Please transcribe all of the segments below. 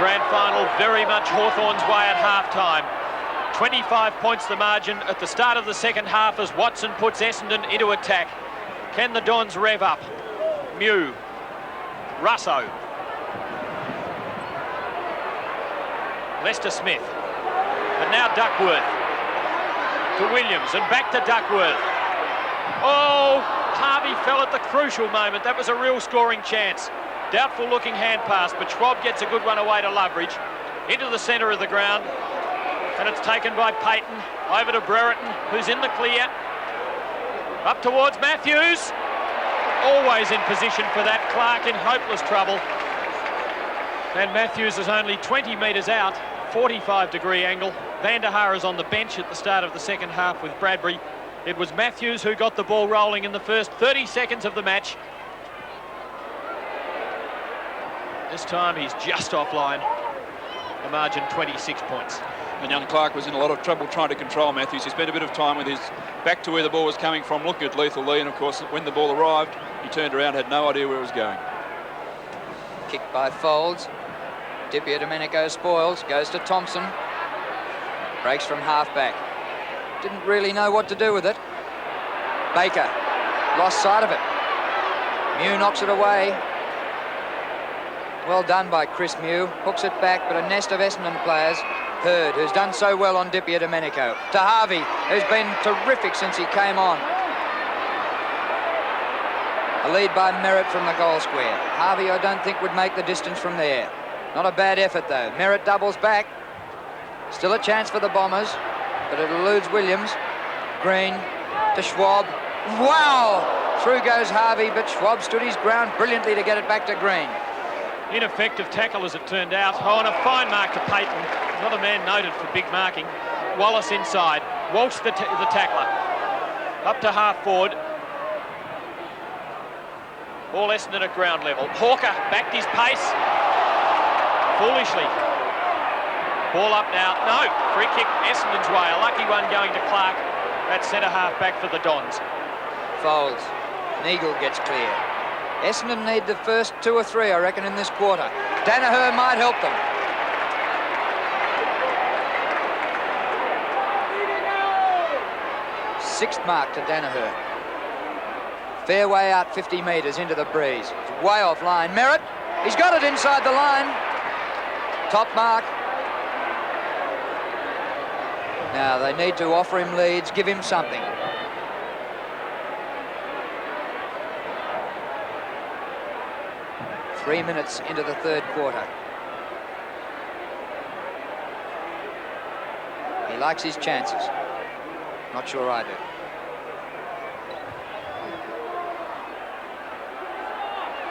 grand final very much Hawthorn's way at half-time. 25 points the margin at the start of the second half as Watson puts Essendon into attack. Can the Dons rev up? Mew, Russo, Lester Smith, and now Duckworth to Williams and back to Duckworth. Oh, Harvey fell at the crucial moment. That was a real scoring chance. Doubtful looking hand pass, but Schwab gets a good one away to Loveridge into the centre of the ground, and it's taken by Payton over to Brereton, who's in the clear, up towards Matthews, always in position for that. Clark in hopeless trouble, and Matthews is only 20 metres out, 45-degree angle. Van der Haar is on the bench at the start of the second half with Bradbury. It was Matthews who got the ball rolling in the first 30 seconds of the match. This time he's just offline. The margin 26 points. And young Clark was in a lot of trouble trying to control Matthews. He spent a bit of time with his back to where the ball was coming from, looking at Lethal Lee, and of course when the ball arrived he turned around, had no idea where it was going. Kicked by Folds. Di Domenico spoils, goes to Thompson. Breaks from half-back. Didn't really know what to do with it. Baker lost sight of it. Mew knocks it away. Well done by Chris Mew. Hooks it back, but a nest of Essendon players. Hurd, who's done so well on Di Domenico. To Harvey, who's been terrific since he came on. A lead by Merritt from the goal square. Harvey, I don't think, would make the distance from there. Not a bad effort, though. Merritt doubles back. Still a chance for the Bombers, but it eludes Williams. Green to Schwab. Wow! Through goes Harvey, but Schwab stood his ground brilliantly to get it back to Green. Ineffective tackle as it turned out. Oh, and a fine mark to Payton. Not a man noted for big marking. Wallace inside. Walsh the tackler. Up to half forward. All Essendon at ground level. Hawker backed his pace. Foolishly. Ball up now. No, free kick Essendon's way. A lucky one going to Clark. That centre half back for the Dons. Folds. Neagle gets clear. Essendon need the first 2 or 3, I reckon, in this quarter. Danaher might help them. Sixth mark to Danaher. Fair way out 50 metres into the breeze. It's way off line. Merritt, he's got it inside the line. Top mark. Now they need to offer him leads, give him something. Three minutes into the third quarter. He likes his chances. Not sure I do.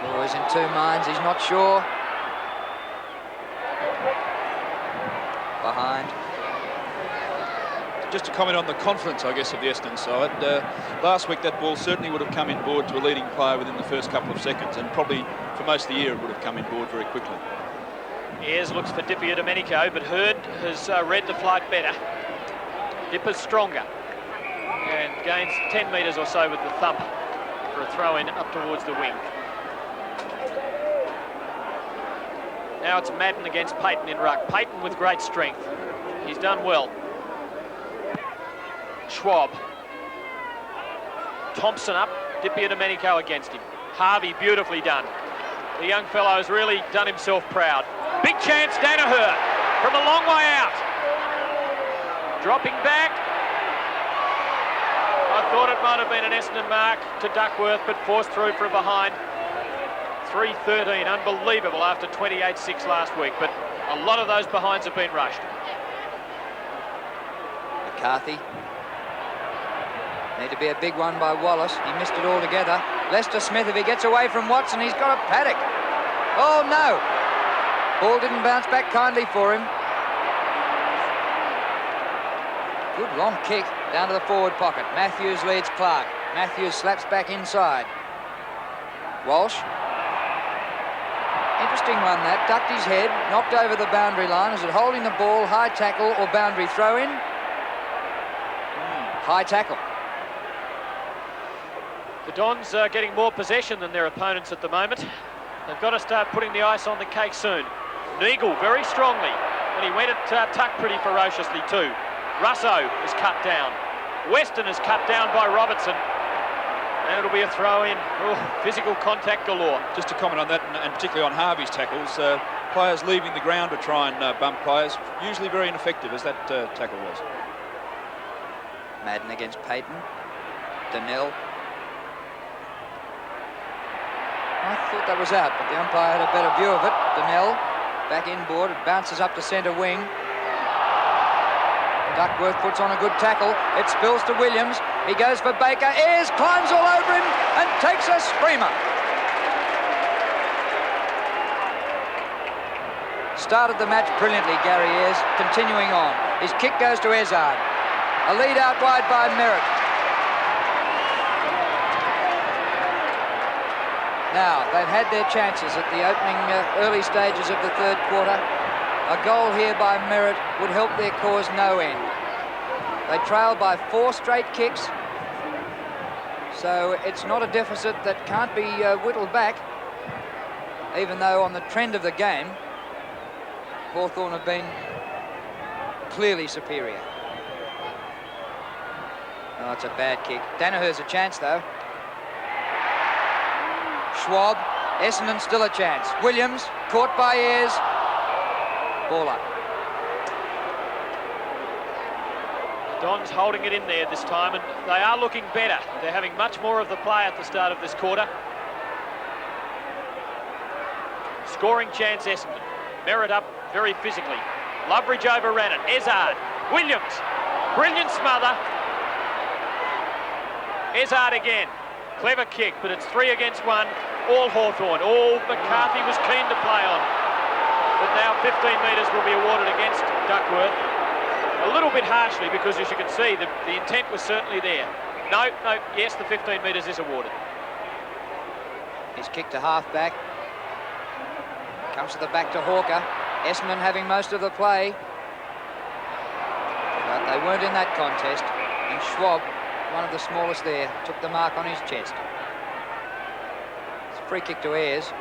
Oh, he's in two minds. He's not sure. Behind. Just to comment on the confidence, I guess, of the Essendon side. Last week that ball certainly would have come inboard to a leading player within the first couple of seconds, and probably for most of the year it would have come inboard very quickly. Ayres looks for Di Domenico, but Hurd has read the flight better. Dipper's stronger and gains 10 metres or so with the thump for a throw-in up towards the wing. Now it's Madden against Payton in ruck. Payton with great strength. He's done well. Schwab. Thompson up, Di Domenico against him. Harvey beautifully done. The young fellow has really done himself proud. Big chance, Danaher from a long way out. Dropping back. I thought it might have been an Essendon mark to Duckworth, but forced through from behind. 3-13, unbelievable after 28-6 last week, but a lot of those behinds have been rushed. McCarthy. Need to be a big one by Wallace. He missed it altogether. Lester Smith, if he gets away from Watson, he's got a paddock. Oh, no. Ball didn't bounce back kindly for him. Good long kick down to the forward pocket. Matthews leads Clark. Matthews slaps back inside. Walsh. Interesting one, that. Ducked his head, knocked over the boundary line. Is it holding the ball, high tackle, or boundary throw-in? High tackle. The Dons are getting more possession than their opponents at the moment. They've got to start putting the ice on the cake soon. Neagle very strongly, and he went at tuck pretty ferociously too. Russo is cut down. Weston is cut down by Robertson, and it'll be a throw in. Oh, physical contact galore. Just to comment on that, and particularly on Harvey's tackles, players leaving the ground to try and bump players, usually very ineffective, as that tackle was. Madden against Payton. Donnell. I thought that was out, but the umpire had a better view of it. Donnell back inboard, it bounces up to centre wing. Duckworth puts on a good tackle. It spills to Williams. He goes for Baker. Ayres climbs all over him and takes a screamer. Started the match brilliantly, Gary Ayres, continuing on. His kick goes to Ezard. A lead out wide by Merritt. Now, they've had their chances at the opening early stages of the third quarter. A goal here by Merritt would help their cause no end. They trail by 4 straight kicks, so it's not a deficit that can't be whittled back, even though on the trend of the game, Hawthorn have been clearly superior. Oh, it's a bad kick. Danaher's a chance, though. Schwab, Essendon still a chance. Williams, caught by Ayres. Ball up. The Dons holding it in there this time, and they are looking better. They're having much more of the play at the start of this quarter. Scoring chance, Essendon. Merritt up very physically. Loveridge overran it. Ezard, Williams, brilliant smother. Ezard again. Clever kick, but it's 3 against 1. All Hawthorn. All McCarthy was keen to play on. But now 15 metres will be awarded against Duckworth. A little bit harshly, because as you can see, the intent was certainly there. No, yes, the 15 metres is awarded. His kick to half-back. Comes to the back to Hawker. Essendon having most of the play. But they weren't in that contest. And Schwab, one of the smallest there, took the mark on his chest. It's a free kick to Ayres.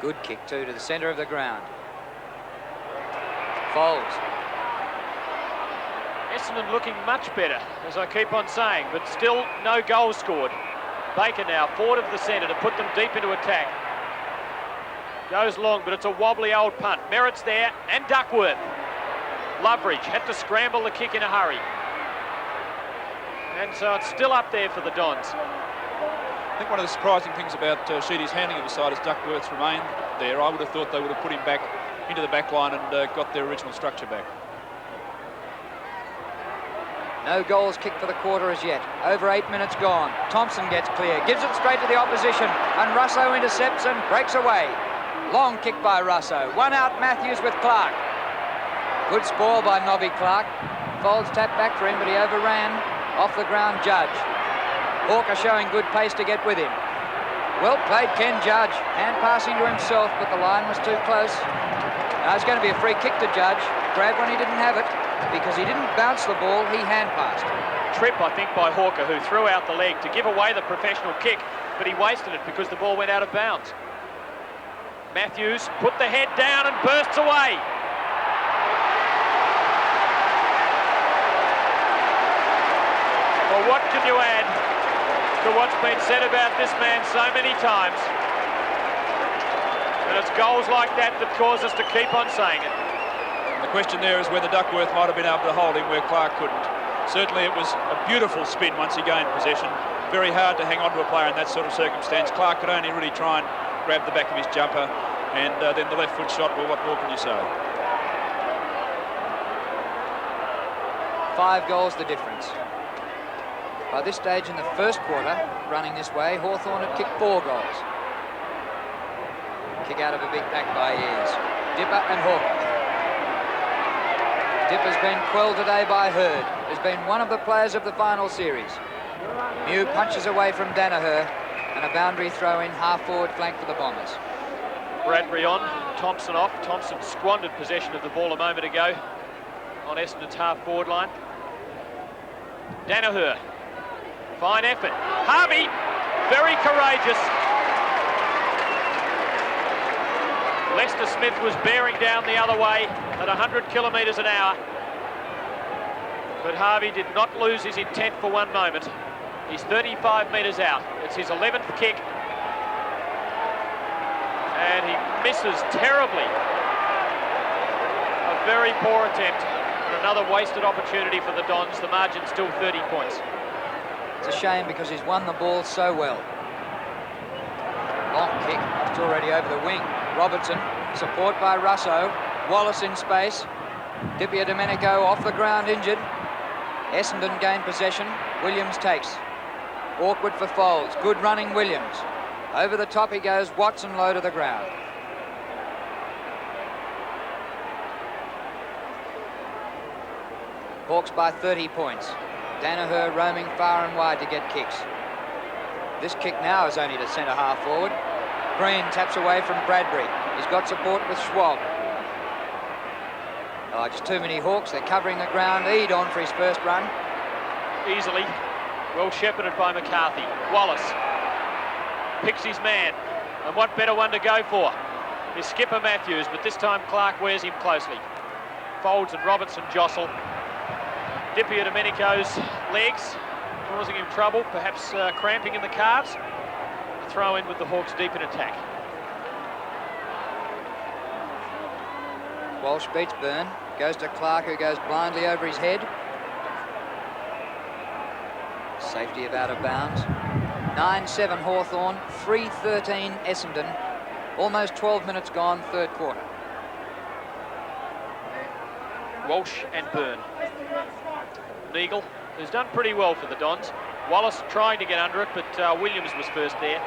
Good kick too, to the centre of the ground. Folds. Essendon looking much better, as I keep on saying, but still no goals scored. Baker now forward of the centre to put them deep into attack. Goes long, but it's a wobbly old punt. Merritt's there, and Duckworth. Loveridge had to scramble the kick in a hurry. And so it's still up there for the Dons. I think one of the surprising things about Sheedy's handling of the side is Duckworth's remained there. I would have thought they would have put him back into the back line and got their original structure back. No goals kicked for the quarter as yet. Over 8 minutes gone. Thompson gets clear, gives it straight to the opposition, and Russo intercepts and breaks away. Long kick by Russo. One out, Matthews with Clark. Good spoil by Nobby Clark. Folds tapped back for him, but he overran. Off the ground, Judge. Hawker showing good pace to get with him. Well played, Ken Judge. Hand passing to himself, but the line was too close. Now it's going to be a free kick to Judge. Grab when he didn't have it, because he didn't bounce the ball, he hand passed. Trip, I think, by Hawker, who threw out the leg to give away the professional kick, but he wasted it because the ball went out of bounds. Matthews put the head down and bursts away. Well, what can you add to what's been said about this man so many times? And it's goals like that that cause us to keep on saying it. The question there is whether Duckworth might have been able to hold him where Clark couldn't. Certainly it was a beautiful spin once he gained possession. Very hard to hang on to a player in that sort of circumstance. Clark could only really try and grab the back of his jumper, and then the left foot shot. Well, what more can you say? 5 goals the difference. By this stage in the first quarter, running this way, Hawthorn had kicked 4 goals. Kick out of a big back by Ayres. Dipper and Hawker. Dipper's been quelled today by Hurd, who's been one of the players of the final series. Mew punches away from Danaher, and a boundary throw in half-forward flank for the Bombers. Bradbury on, Thompson off. Thompson squandered possession of the ball a moment ago on Essendon's half-forward line. Danaher. Fine effort. Harvey, very courageous. Lester Smith was bearing down the other way at 100 kilometres an hour. But Harvey did not lose his intent for one moment. He's 35 metres out. It's his 11th kick. And he misses terribly. A very poor attempt. And another wasted opportunity for the Dons. The margin's still 30 points. It's a shame because he's won the ball so well. Long kick, just already over the wing. Robertson, support by Russo. Wallace in space. Di Domenico off the ground injured. Essendon gain possession. Williams takes. Awkward for Foles. Good running Williams. Over the top he goes. Watson low to the ground. Hawks by 30 points. Danaher roaming far and wide to get kicks. This kick now is only to centre half forward. Green taps away from Bradbury. He's got support with Schwab. Oh, just too many Hawks. They're covering the ground. Eade on for his first run. Easily. Well shepherded by McCarthy. Wallace picks his man. And what better one to go for? Is Skipper Matthews, but this time Clark wears him closely. Folds and Robertson jostle. Di Domenico's legs causing him trouble, perhaps cramping in the calves. A throw in with the Hawks deep in attack. Walsh beats Byrne. Goes to Clark, who goes blindly over his head. Safety of out of bounds. 9-7 Hawthorn, 3-13 Essendon. Almost 12 minutes gone, third quarter. Walsh and Byrne. Neagle, who's done pretty well for the Dons. Wallace trying to get under it, but Williams was first there.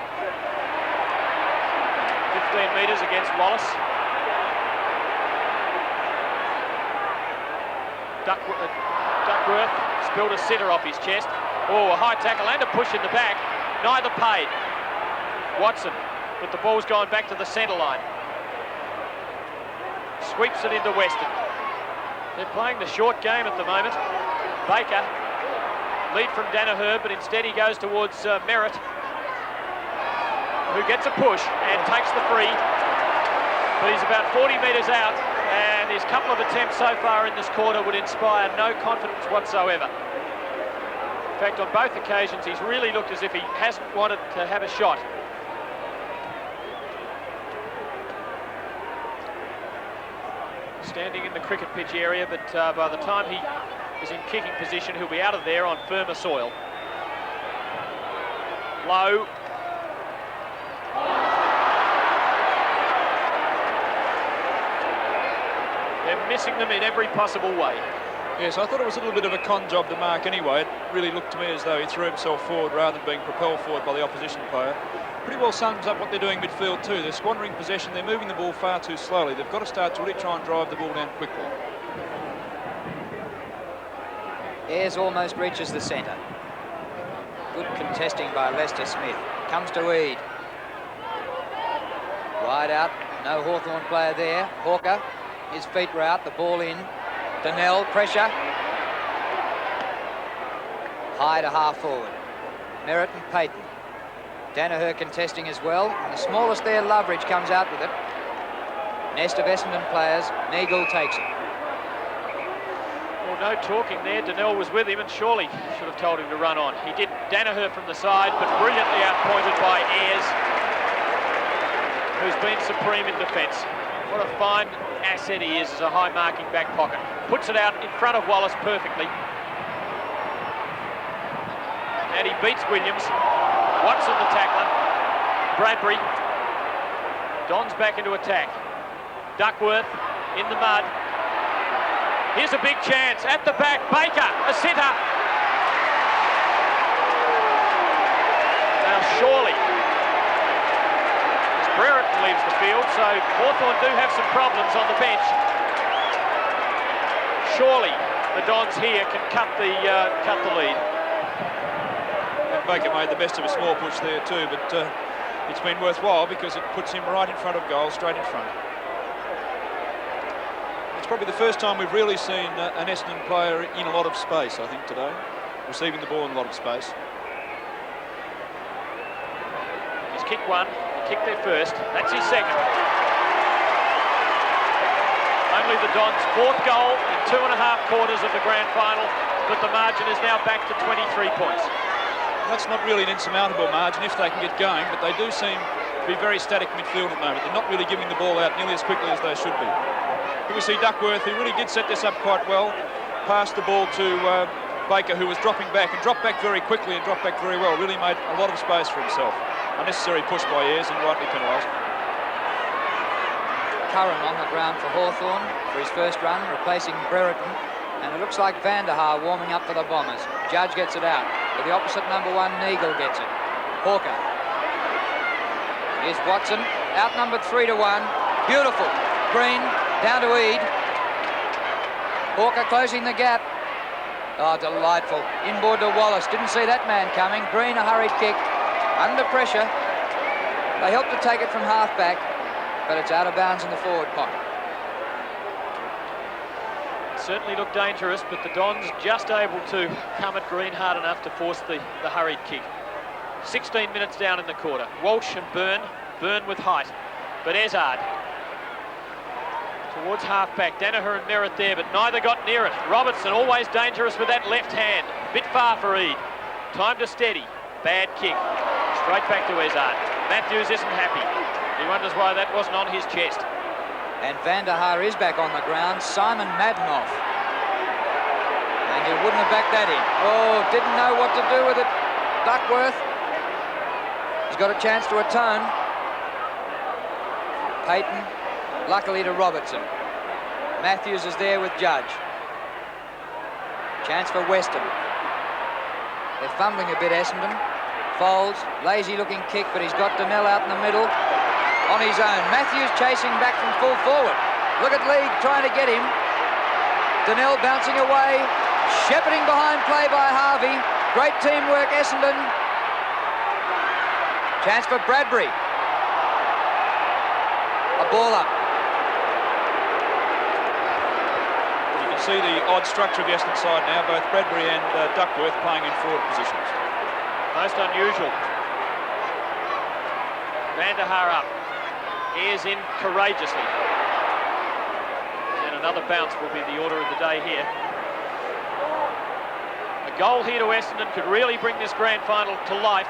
15 metres against Wallace. Duckworth spilled a sitter off his chest. Oh, a high tackle and a push in the back. Neither paid. Watson, but the ball's gone back to the centre line. Sweeps it into Weston. They're playing the short game at the moment. Baker, lead from Danaher, but instead he goes towards Merritt, who gets a push and takes the free. But he's about 40 metres out, and his couple of attempts so far in this quarter would inspire no confidence whatsoever. In fact, on both occasions, he's really looked as if he hasn't wanted to have a shot. Standing in the cricket pitch area, but by the time he is in kicking position, he'll be out of there on firmer soil. Low. They're missing them in every possible way. Yes, I thought it was a little bit of a con job to mark anyway. It really looked to me as though he threw himself forward rather than being propelled forward by the opposition player. Pretty well sums up what they're doing midfield too. They're squandering possession, they're moving the ball far too slowly. They've got to start to really try and drive the ball down quickly. Ayres almost reaches the centre. Good contesting by Lester Smith. Comes to Eade. Wide out, no Hawthorn player there. Hawker, his feet were out, the ball in. Donnell, pressure. High to half forward. Merritt and Payton. Danaher contesting as well. And the smallest there, Loveridge, comes out with it. Nest of Essendon players. Neagle takes it. Well, no talking there. Donnell was with him and surely should have told him to run on. He did. Danaher from the side, but brilliantly outpointed by Ayres, who's been supreme in defence. What a fine asset he is as a high-marking back pocket. Puts it out in front of Wallace perfectly. And he beats Williams. Watson the tackler. Bradbury. Don's back into attack. Duckworth in the mud. Here's a big chance at the back. Baker, a sitter. Now surely, as Brereton leaves the field, so Hawthorn do have some problems on the bench. Surely the Dons here can cut the lead. And Baker made the best of a small push there too, but it's been worthwhile because it puts him right in front of goal, straight in front. It's probably the first time we've really seen an Essendon player in a lot of space, I think, today. Receiving the ball in a lot of space. He's kicked one, he kicked there first. That's his second. only the Dons' 4th goal in 2.5 quarters of the grand final, but the margin is now back to 23 points. That's not really an insurmountable margin if they can get going, but they do seem to be very static midfield at the moment. They're not really giving the ball out nearly as quickly as they should be. Here we see Duckworth, who really did set this up quite well, passed the ball to Baker, who was dropping back, and dropped back very quickly and dropped back very well. Really made a lot of space for himself. Unnecessary push by Ayres and rightly penalised. Curran on the ground for Hawthorn for his first run, replacing Brereton. And it looks like Van der Haar warming up for the Bombers. Judge gets it out. With the opposite number 1, Neagle gets it. Hawker. Here's Watson. Outnumbered 3-1. Beautiful. Green down to Eade. Hawker closing the gap. Oh, delightful. Inboard to Wallace. Didn't see that man coming. Green, a hurried kick. Under pressure. They helped to take it from half-back, but it's out of bounds in the forward pocket. Certainly looked dangerous, but the Dons just able to come at Green hard enough to force the hurried kick. 16 minutes down in the quarter. Walsh and Byrne with height, but Ezard towards half-back. Danaher and Merritt there, but neither got near it. Robertson always dangerous with that left hand. Bit far for Eade. Time to steady. Bad kick. Straight back to Ezard. Matthews isn't happy. He wonders why that wasn't on his chest. And Van der Haar is back on the ground. Simon Madnoff. And you wouldn't have backed that in. Oh, didn't know what to do with it. Duckworth. He's got a chance to atone. Payton, luckily to Robertson. Matthews is there with Judge. Chance for Weston. They're fumbling a bit, Essendon. Folds, lazy looking kick, but he's got Donnell out in the middle. On his own. Matthews chasing back from full forward. Look at League trying to get him. Donnell bouncing away. Shepherding behind play by Harvey. Great teamwork, Essendon. Chance for Bradbury. A ball up. You can see the odd structure of the Essendon side now. Both Bradbury and Duckworth playing in forward positions. Most unusual. Van der Haar up. Ayres in courageously. And another bounce will be the order of the day here. A goal here to Essendon could really bring this grand final to life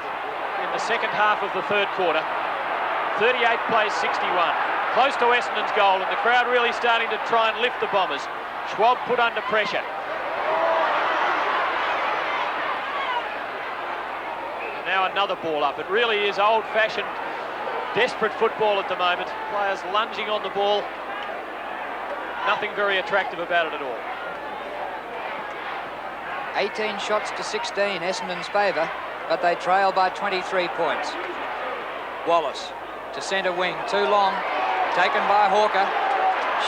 in the second half of the third quarter. 38 plays 61. Close to Essendon's goal, and the crowd really starting to try and lift the Bombers. Schwab put under pressure. And now another ball up. It really is old-fashioned desperate football at the moment. Players lunging on the ball. Nothing very attractive about it at all. 18 shots to 16, Essendon's favour, but they trail by 23 points. Wallace to centre wing, too long. Taken by Hawker.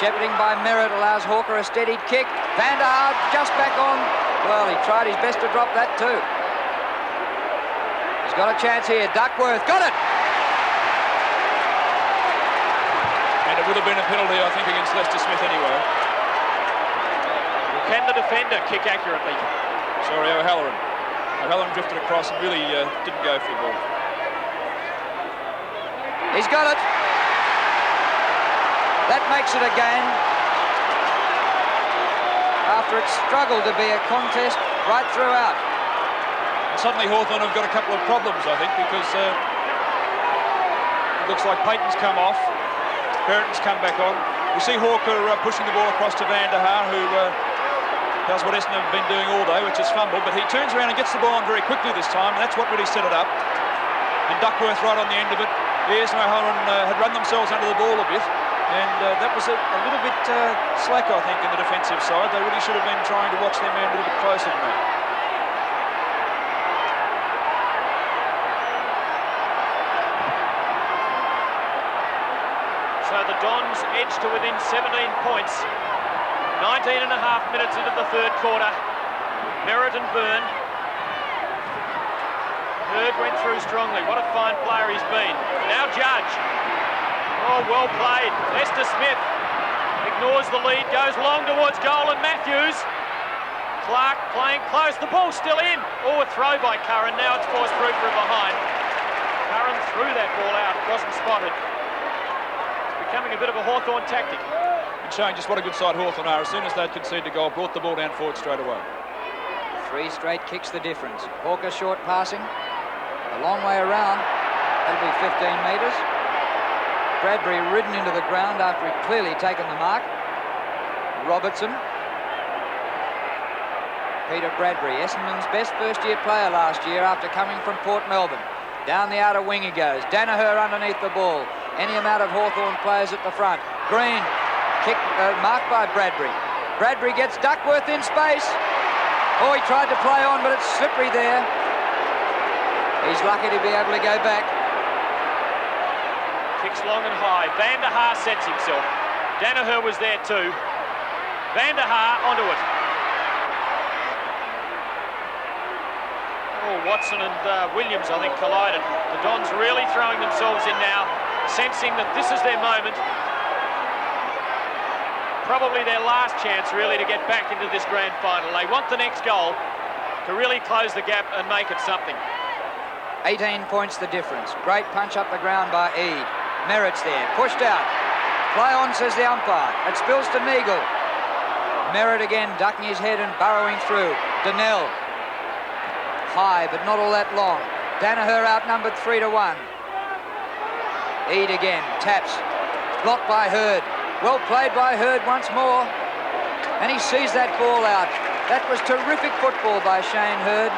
Shepherding by Merritt allows Hawker a steadied kick. Van der Haar just back on. Well, he tried his best to drop that too. He's got a chance here. Duckworth got it. It would have been a penalty, I think, against Lester Smith anyway. Can the defender kick accurately? Sorry, O'Halloran. O'Halloran drifted across and really didn't go for the ball. He's got it. That makes it a game. After it struggled to be a contest right throughout. And suddenly Hawthorn have got a couple of problems, I think, because it looks like Payton's come off. Brereton's come back on. We see Hawker pushing the ball across to Van der Haar, who does what Essendon have been doing all day, which is fumble, but he turns around and gets the ball on very quickly this time, and that's what really set it up. And Duckworth right on the end of it. Ayres and O'Halloran had run themselves under the ball a bit, and that was a little bit slack, I think, in the defensive side. They really should have been trying to watch their man a little bit closer than that. So the Dons edge to within 17 points. 19 and a half minutes into the third quarter. Merritt and Byrne. Hurd went through strongly. What a fine player he's been. Now Judge. Oh, well played. Lester Smith ignores the lead, goes long towards goal, and Matthews. Clark playing close. The ball's still in. Oh, a throw by Curran. Now it's forced through from behind. Curran threw that ball out. It wasn't spotted. Becoming a bit of a Hawthorn tactic. and showing just what a good side Hawthorn are. As soon as they'd conceded a goal, brought the ball down forward straight away. 3 straight kicks the difference. Hawker short passing. A long way around. That'll be 15 metres. Bradbury ridden into the ground after he'd clearly taken the mark. Robertson. Peter Bradbury, Essendon's best first-year player last year after coming from Port Melbourne. Down the outer wing he goes. Danaher underneath the ball. Any amount of Hawthorn players at the front. Green, kick marked by Bradbury. Bradbury gets Duckworth in space. Oh, he tried to play on, but it's slippery there. He's lucky to be able to go back. Kicks long and high. Van der Haar sets himself. Danaher was there too. Van der Haar onto it. Oh, Watson and Williams, I think, collided. The Dons really throwing themselves in now, sensing that this is their moment. Probably their last chance, really, to get back into this grand final. They want the next goal to really close the gap and make it something. 18 points the difference. Great punch up the ground by Eade. Merritt's there, pushed out. Play on, says the umpire. It spills to Neagle. Merritt again, ducking his head and burrowing through. Donnell. High, but not all that long. Danaher outnumbered 3-1. Eade again, taps. Blocked by Hurd. Well played by Hurd once more. And he sees that ball out. That was terrific football by Shane Hurd.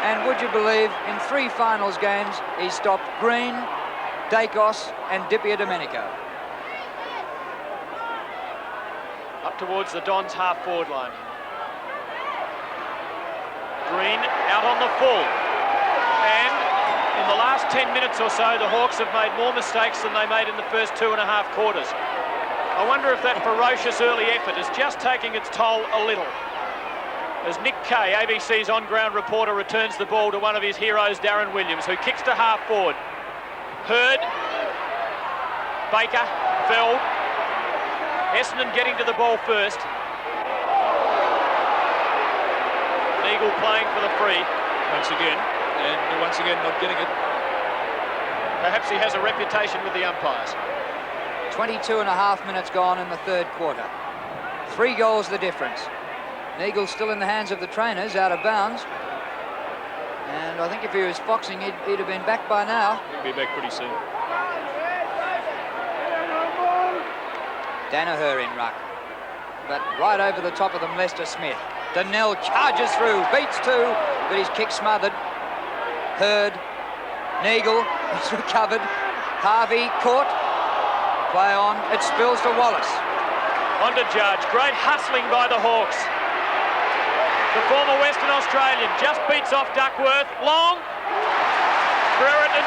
And would you believe, in 3 finals games, he stopped Green, Dacos and Dipia Domenico. Up towards the Dons half-forward line. Green out on the full. And in the last 10 minutes or so, the Hawks have made more mistakes than they made in the first 2.5 quarters. I wonder if that ferocious early effort is just taking its toll a little. As Nick Kay, ABC's on-ground reporter, returns the ball to one of his heroes, Darren Williams, who kicks to half-forward. Hurd, Baker, Feld. Essendon getting to the ball first. Eagle playing for the free. Once again, and once again not getting it. Perhaps he has a reputation with the umpires. 22.5 minutes gone in the 3rd quarter. 3 goals the difference. Eagle's still in the hands of the trainers, out of bounds. And I think if he was foxing, he'd have been back by now. He'll be back pretty soon. Danaher in ruck. But right over the top of them, Lester Smith. Donnell charges through, beats 2, but his kick smothered. Hurd, Neagle, he's recovered. Harvey caught. Play on, it spills to Wallace. On to Judge, great hustling by the Hawks. The former Western Australian just beats off Duckworth. Long. Brereton.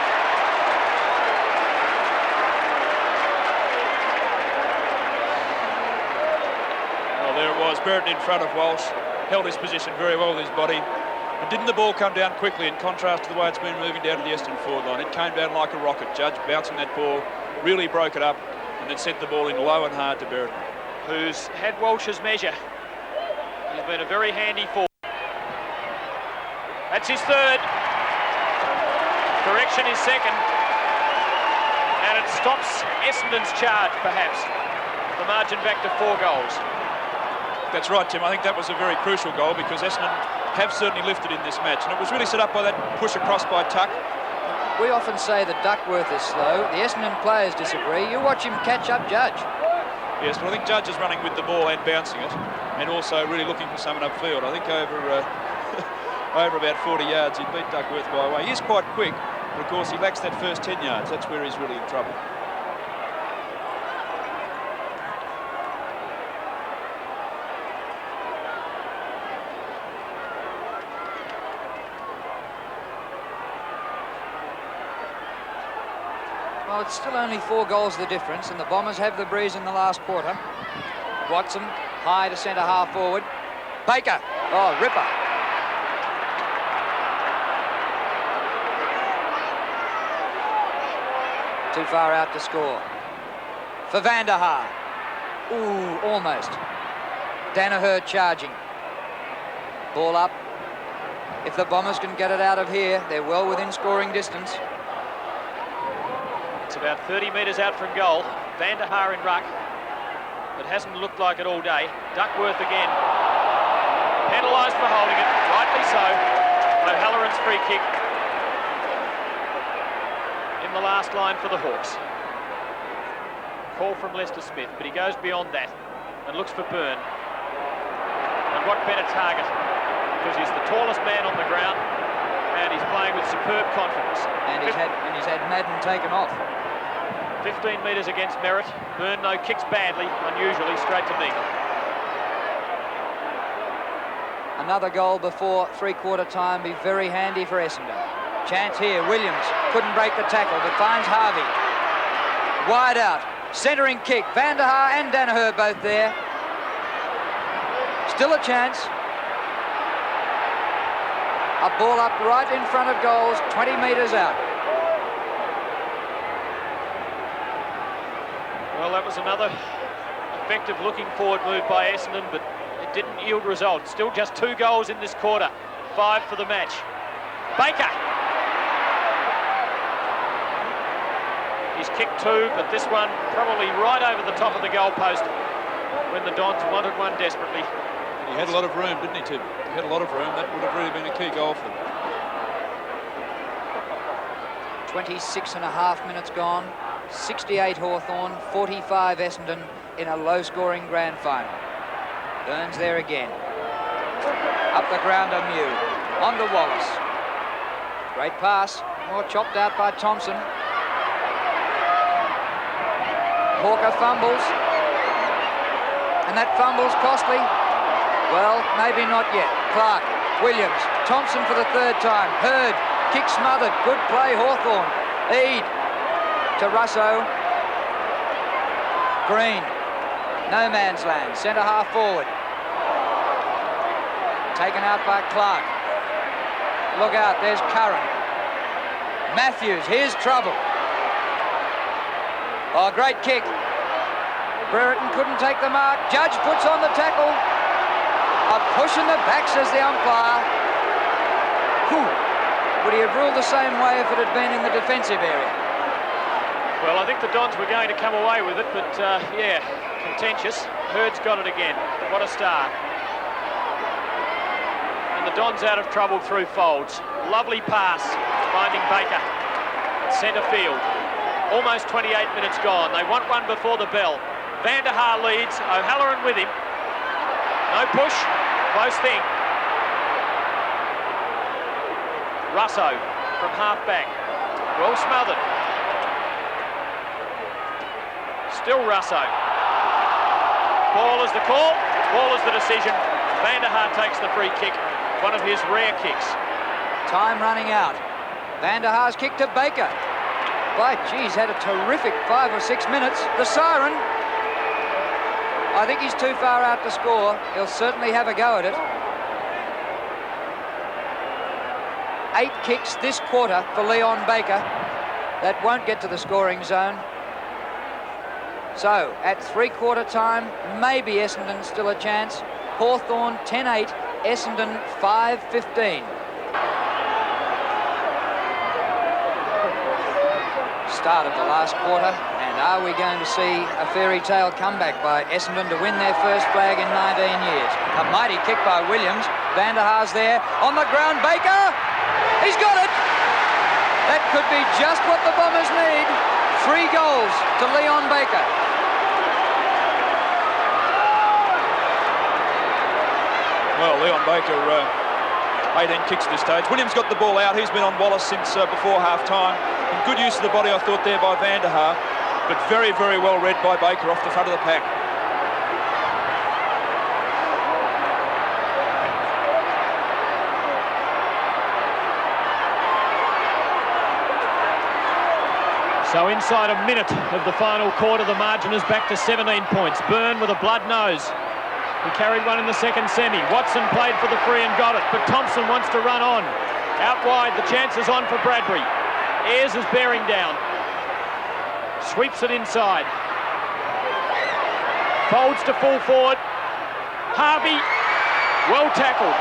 Well, there it was, Brereton in front of Walsh. Held his position very well with his body. But didn't the ball come down quickly in contrast to the way it's been moving down to the Essendon forward line? It came down like a rocket. Judge bouncing that ball, really broke it up and then sent the ball in low and hard to Brereton. Who's had Walsh's measure. He's been a very handy forward. That's his 3rd. Correction is 2nd. And it stops Essendon's charge, perhaps. The margin back to 4 goals. That's right, Tim. I think that was a very crucial goal because Essendon have certainly lifted in this match. And it was really set up by that push across by Tuck. We often say that Duckworth is slow. The Essendon players disagree. You watch him catch up Judge. Yes, but I think Judge is running with the ball and bouncing it, and also really looking for someone upfield. I think over over about 40 yards, he'd beat Duckworth by a way. He is quite quick, but of course he lacks that first 10 yards. That's where he's really in trouble. Well, it's still only 4 goals the difference, and the Bombers have the breeze in the last quarter. Watson, high to centre half forward. Baker, oh, ripper. Too far out to score. For Van der Haar. Ooh, almost. Danaher charging. Ball up. If the Bombers can get it out of here, they're well within scoring distance. It's about 30 metres out from goal. Van der Haar in ruck. It hasn't looked like it all day. Duckworth again. Penalised for holding it, rightly so. O'Halloran's free kick in the last line for the Hawks. Call from Lester Smith, but he goes beyond that and looks for Byrne. And what better target, because he's the tallest man on the ground and he's playing with superb confidence. And he's had Madden taken off. 15 metres against Merritt. Byrne, though, kicks badly, unusually, straight to me. Another goal before three-quarter time be very handy for Essendon. Chance here, Williams couldn't break the tackle, but finds Harvey. Wide out, centering kick, Van der Haar and Danaher both there. Still a chance. A ball up right in front of goals, 20 metres out. Well, that was another effective looking forward move by Essendon, but it didn't yield results. Still just 2 goals in this quarter, 5 for the match. Baker. He's kicked 2, but this one probably right over the top of the goalpost when the Dons wanted one desperately. And he had a lot of room, didn't he, Tim? He had a lot of room. That would have really been a key goal for them. 26.5 minutes gone. 68 Hawthorn, 45 Essendon in a low-scoring grand final. Burns there again. Up the ground on Mew. On to Wallace. Great pass. More chopped out by Thompson. Hawker fumbles. And that fumble's costly. Well, maybe not yet. Clark, Williams, Thompson for the 3rd time. Hurd, kick smothered. Good play, Hawthorn. Eade to Russo. Green. No man's land. Centre half forward. Taken out by Clark. Look out, there's Curran. Matthews, here's trouble. Oh, great kick. Brereton couldn't take the mark. Judge puts on the tackle. A push in the back, says the umpire. Whew. Would he have ruled the same way if it had been in the defensive area? Well, I think the Dons were going to come away with it, but yeah, contentious. Hurd's got it again. What a start. And the Dons out of trouble through Folds. Lovely pass, finding Baker at centre field. Almost 28 minutes gone. They want one before the bell. Van der Haar leads, O'Halloran with him. No push, close thing. Russo from half-back. Well smothered. Still Russo. Ball is the call, ball is the decision. Van der Haar takes the free kick, one of his rare kicks. Time running out. Van der Haar's kick to Baker. By geez, had a terrific 5 or 6 minutes. The siren. I think he's too far out to score. He'll certainly have a go at it. 8 kicks this quarter for Leon Baker. That won't get to the scoring zone. So, at three-quarter time, maybe Essendon still a chance. Hawthorn 10-8, Essendon 5-15. Start of the last quarter, and are we going to see a fairy tale comeback by Essendon to win their first flag in 19 years? A mighty kick by Williams. Van der Haar's there. On the ground, Baker! He's got it! That could be just what the Bombers need. 3 goals to Leon Baker. Well, Leon Baker, 18 kicks at this stage. Williams got the ball out. He's been on Wallace since before half-time. And good use of the body, I thought, there by Van der Haar. But very, very well read by Baker off the front of the pack. So inside a minute of the final quarter, the margin is back to 17 points. Byrne with a blood nose. He carried one in the second semi. Watson played for the free and got it, but Thompson wants to run on. Out wide, the chance is on for Bradbury. Ayres is bearing down. Sweeps it inside. Folds to full forward. Harvey, well tackled.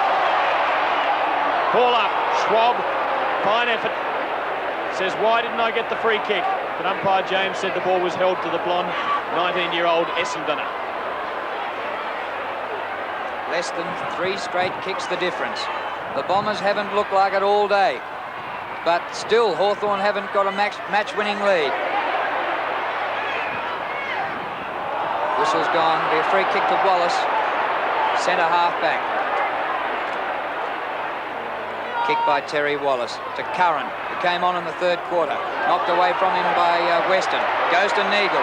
Ball up, Schwab, fine effort. Says, why didn't I get the free kick? But umpire James said the ball was held to the blonde 19-year-old Essendoner. Less than 3 straight kicks the difference. The Bombers haven't looked like it all day, but still Hawthorn haven't got a match-winning lead. Whistle's gone. Be a free kick to Wallace, centre half back. Kick by Terry Wallace to Curran, who came on in the third quarter. Knocked away from him by Weston. Goes to Neagle.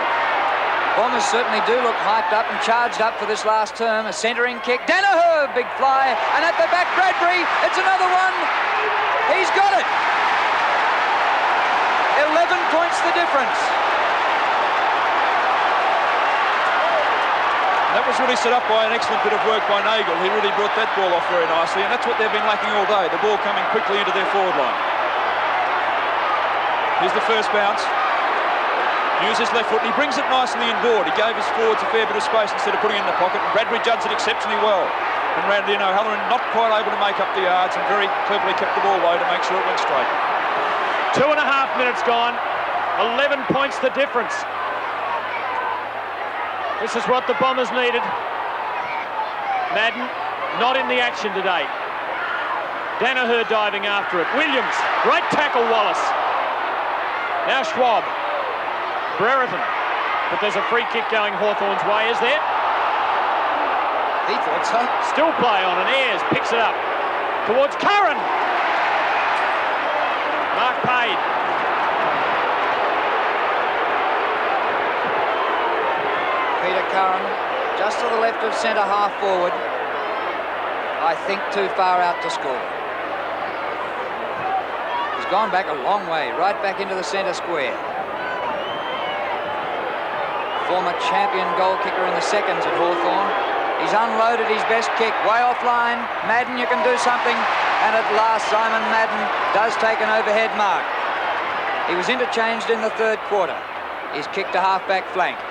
Bombers certainly do look hyped up and charged up for this last term. A centering kick. Danaher, big fly. And at the back, Bradbury. It's another one. He's got it. 11 points the difference. That was really set up by an excellent bit of work by Nagel. He really brought that ball off very nicely, and that's what they've been lacking all day, the ball coming quickly into their forward line. Here's the first bounce. Uses left foot, and he brings it nicely inboard. He gave his forwards a fair bit of space instead of putting it in the pocket, and Bradbury judged it exceptionally well. And Randy and O'Halloran not quite able to make up the yards and very cleverly kept the ball low to make sure it went straight. 2.5 minutes gone. 11 points the difference. This is what the Bombers needed. Madden not in the action today. Danaher diving after it. Williams, great tackle, Wallace. Now Schwab. Brereton. But there's a free kick going Hawthorn's way, is there? He thought so. Still play on, and Ayres picks it up towards Curran. Mark Payne. Peter Curran, just to the left of centre half forward. I think too far out to score. He's gone back a long way, right back into the centre square. Former champion goal kicker in the seconds at Hawthorn. He's unloaded his best kick, way offline. Madden, you can do something. And at last, Simon Madden does take an overhead mark. He was interchanged in the third quarter. He's kicked to half-back flank.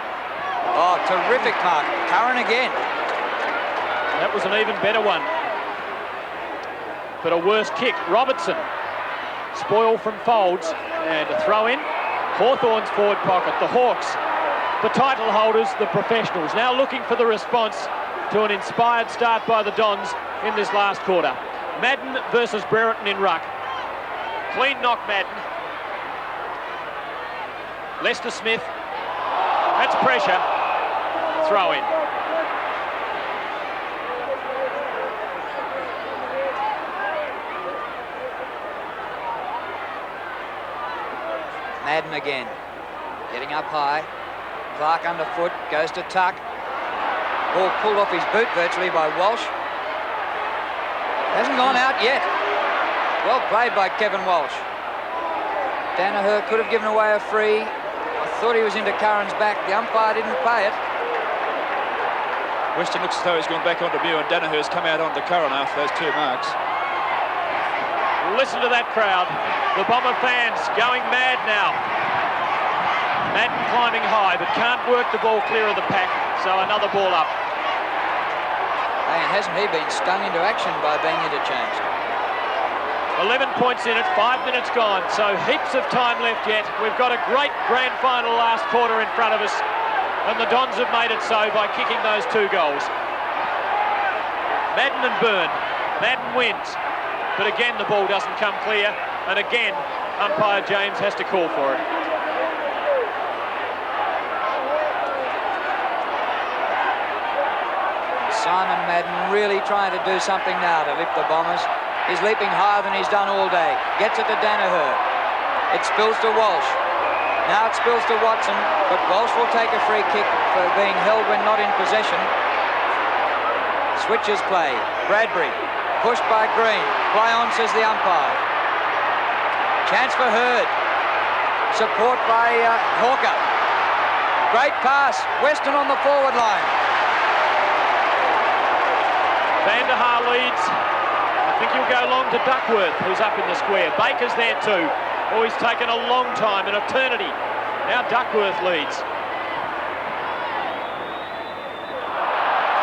Oh, terrific mark. Curran again. That was an even better one. But a worse kick. Robertson. Spoil from Folds. And a throw in. Hawthorn's forward pocket. The Hawks, the title holders, the professionals, now looking for the response to an inspired start by the Dons in this last quarter. Madden versus Brereton in ruck. Clean knock, Madden. Lester Smith. That's pressure. Throw in. Madden again. Getting up high. Clark underfoot. Goes to tuck. Ball pulled off his boot virtually by Walsh. Hasn't gone out yet. Well played by Kevin Walsh. Danaher could have given away a free. I thought he was into Curran's back. The umpire didn't pay it. Weston looks as though he's gone back onto Mew, and Danaher's come out onto Curran after those 2 marks. Listen to that crowd. The Bomber fans going mad now. Madden climbing high, but can't work the ball clear of the pack, so another ball up. Hey, and hasn't he been stung into action by being interchanged? 11 points in it, 5 minutes gone, so heaps of time left yet. We've got a great grand final last quarter in front of us, and the Dons have made it so by kicking those 2 goals. Madden and Byrne. Madden wins, but again the ball doesn't come clear, and again umpire James has to call for it. Simon Madden really trying to do something now to lift the Bombers. He's leaping higher than he's done all day. Gets it to Danaher. It spills to Walsh. Now it spills to Watson, but Walsh will take a free kick for being held when not in possession. Switches play. Bradbury. Pushed by Green. Play on, says the umpire. Chance for Hurd. Support by Hawker. Great pass. Weston on the forward line. Van der Haar leads. I think he'll go long to Duckworth, who's up in the square. Baker's there too. Oh, he's taken a long time, an eternity. Now Duckworth leads.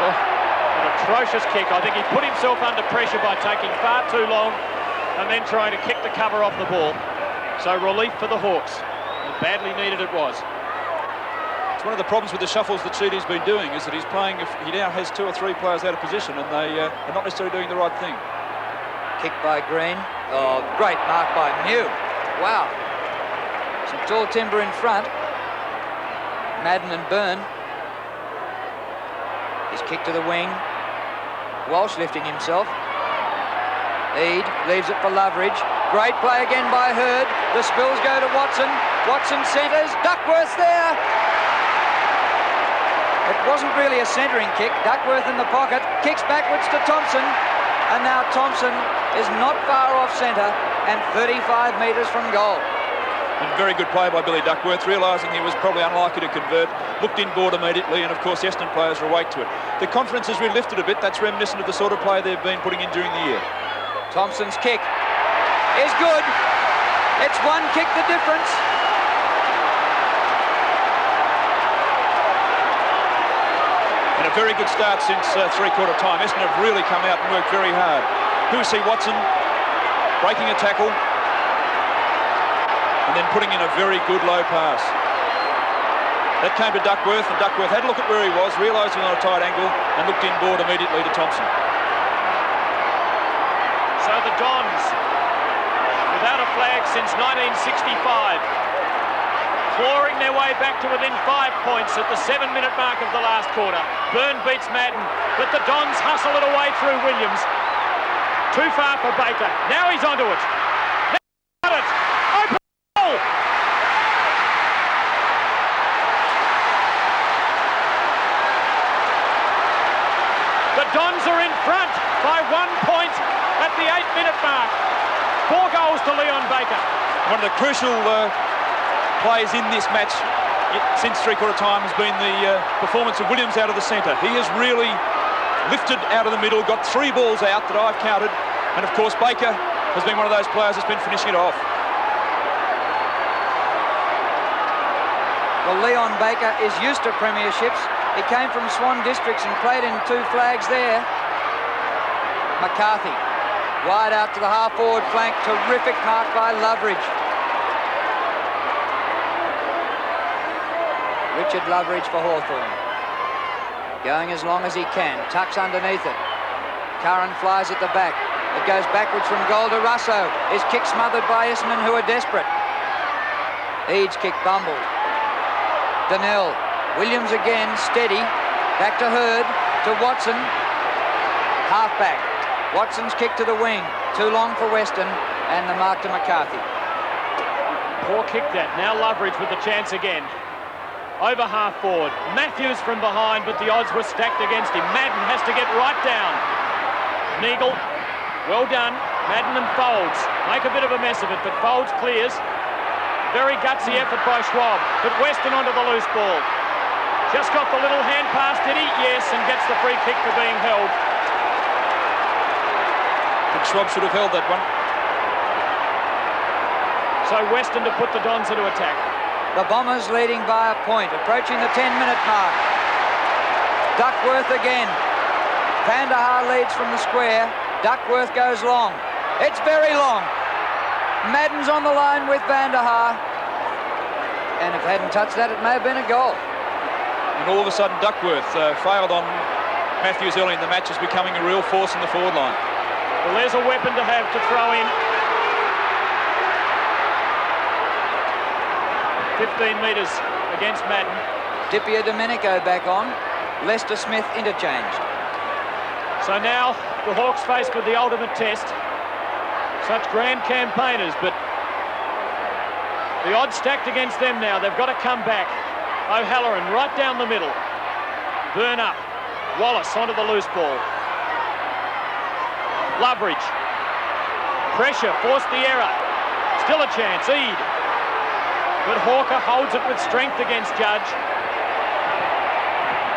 Oh, an atrocious kick. I think he put himself under pressure by taking far too long and then trying to kick the cover off the ball. So relief for the Hawks. And badly needed it was. It's one of the problems with the shuffles that Sheedy's been doing, is that he's playing, if he now has 2 or 3 players out of position, and they are not necessarily doing the right thing. Kick by Green. Oh, great mark by Mew. Wow. Some tall timber in front. Madden and Byrne. His kick to the wing. Walsh lifting himself. Eade leaves it for Loveridge. Great play again by Hurd. The spills go to Watson. Watson centres. Duckworth there. It wasn't really a centering kick. Duckworth in the pocket. Kicks backwards to Thompson. And now Thompson is not far off centre and 35 metres from goal. And very good play by Billy Duckworth, realising he was probably unlikely to convert, looked inboard immediately, and of course Essendon players are awake to it. The confidence has really lifted a bit. That's reminiscent of the sort of play they've been putting in during the year. Thompson's kick is good. It's one kick the difference. And a very good start since three-quarter time. Essendon have really come out and worked very hard. Hussey Watson breaking a tackle and then putting in a very good low pass. That came to Duckworth, and Duckworth had a look at where he was, realised he was on a tight angle, and looked inboard immediately to Thompson. So the Dons, without a flag since 1965, clawing their way back to within 5 points at the 7-minute mark of the last quarter. Byrne beats Madden, but the Dons hustle it away through Williams. Too far for Baker. Now he's onto it. Now he's got it. Open goal. The Dons are in front by 1 point at the 8-minute mark. 4 goals to Leon Baker. One of the crucial plays in this match since three-quarter time has been the performance of Williams out of the centre. He has really lifted out of the middle, got 3 balls out that I've counted, and of course Baker has been one of those players that's been finishing it off. Well, Leon Baker is used to premierships. He came from Swan Districts and played in 2 flags there. McCarthy, wide out to the half-forward flank. Terrific mark by Loveridge. Richard Loveridge for Hawthorn. Going as long as he can. Tucks underneath it. Curran flies at the back. It goes backwards from goal to Russo. His kick smothered by Essendon, who are desperate. Eade's kick bumbled. Donnell. Williams again, steady. Back to Hurd. To Watson. Half-back. Watson's kick to the wing. Too long for Weston. And the mark to McCarthy. Poor kick that. Now Loveridge with the chance again. Over half forward. Matthews from behind, but the odds were stacked against him. Madden has to get right down. Neagle, well done. Madden and Folds make a bit of a mess of it, but Folds clears. Very gutsy effort by Schwab, but Weston onto the loose ball. Just got the little hand pass, did he? Yes, and gets the free kick for being held. I think Schwab should have held that one. So Weston to put the Dons into attack. The Bombers leading by a point, approaching the 10-minute mark. Duckworth again. Van der Haar leads from the square. Duckworth goes long. It's very long. Madden's on the line with Van der Haar. And if he hadn't touched that, it may have been a goal. And all of a sudden, Duckworth failed on Matthews early in the match, is becoming a real force in the forward line. Well, there's a weapon to have to throw in. 15 metres against Madden. Dipia Domenico back on. Lester Smith interchanged. So now the Hawks faced with the ultimate test. Such grand campaigners, but the odds stacked against them now. They've got to come back. O'Halloran right down the middle. Burn up. Wallace onto the loose ball. Loveridge. Pressure, forced the error. Still a chance. Eade. But Hawker holds it with strength against Judge.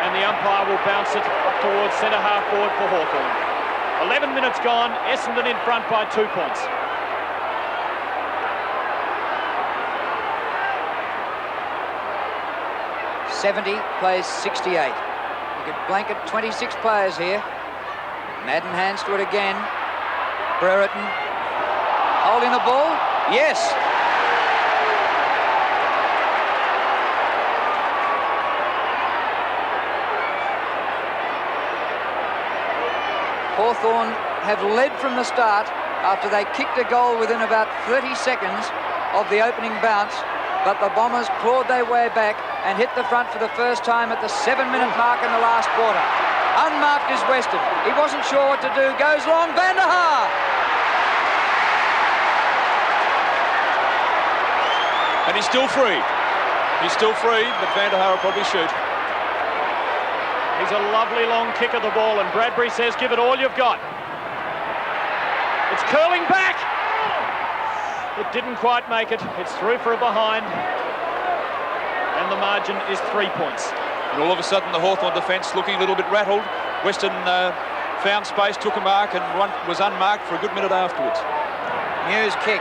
And the umpire will bounce it up towards centre half forward for Hawthorn. 11 minutes gone, Essendon in front by 2 points. .70 plays 68. You could blanket 26 players here. Madden hands to it again. Brereton holding the ball. Yes. Hawthorn have led from the start after they kicked a goal within about 30 seconds of the opening bounce, but the Bombers clawed their way back and hit the front for the first time at the 7-minute mark in the last quarter. Unmarked is Weston. He wasn't sure what to do. Goes long. Van der Haar. And he's still free. He's still free, but Van der Haar will probably shoot. He's a lovely long kick of the ball, and Bradbury says, give it all you've got. It's curling back. It didn't quite make it. It's through for a behind. And the margin is 3 points. And all of a sudden, the Hawthorn defence looking a little bit rattled. Weston found space, took a mark, and was unmarked for a good minute afterwards. Mew's kick.